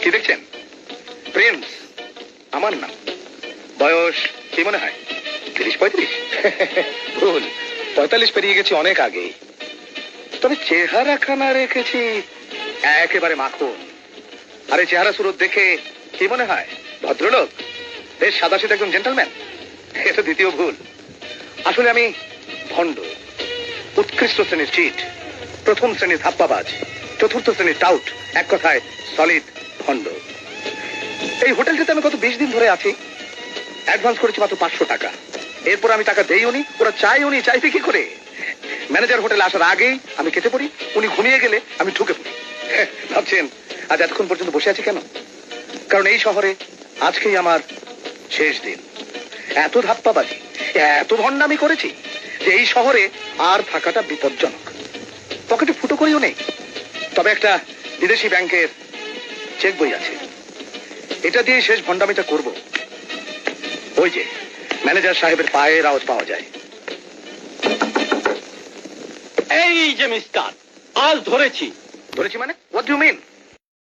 কি দেখছেন? প্রিন্স আমার নাম। বয়স কি মনে হয়? 30-35? ভুল, 45 পেরিয়ে গেছি অনেক আগেই। তবে চেহারা খানা রেখেছি একেবারে মাখন। আরে চেহারা সুরত দেখে কি মনে হয়? ভদ্রলোক, বেশ সাদাসিধা একজন জেন্টলম্যান। এটা দ্বিতীয় ভুল। আসলে আমি ভণ্ড, উৎকৃষ্ট শ্রেণীর চিট, প্রথম শ্রেণীর ধাপ্পাবাজ, চতুর্থ শ্রেণীর টাউট, এক কথায় সলিড ভণ্ড। এই হোটেলটিতে আমি গত 20 দিন ধরে আছি। অ্যাডভান্স করেছি মাত্র 500 টাকা। এরপর আমি টাকা দেই উনি, ওরা চাই উনি, চাইতে কি করে? ম্যানেজার হোটেলে আসার আগেই আমি কেটে পড়ি, উনি ঘুমিয়ে গেলে আমি ঢুকে পড়ি। ভাবছেন আজ এতক্ষণ পর্যন্ত বসে আছি কেন? কারণ এই শহরে আজকেই আমার শেষ দিন। এত ধাপ্পাবাজি, এত ভণ্ডামি করেছি যে এই শহরে আর থাকাটা বিপজ্জনক। পকেটে ফুটো করিও নেই, তবে একটা বিদেশি ব্যাংকের চেক বই আছে। এটা দিয়ে শেষ ভণ্ডামিটা করব। ওই যে ম্যানেজার সাহেবের পায়ের আওয়াজ পাওয়া যায়। এই যে মিস্টার, আজ ধরেছি। ধরেছি মানে? What do you mean?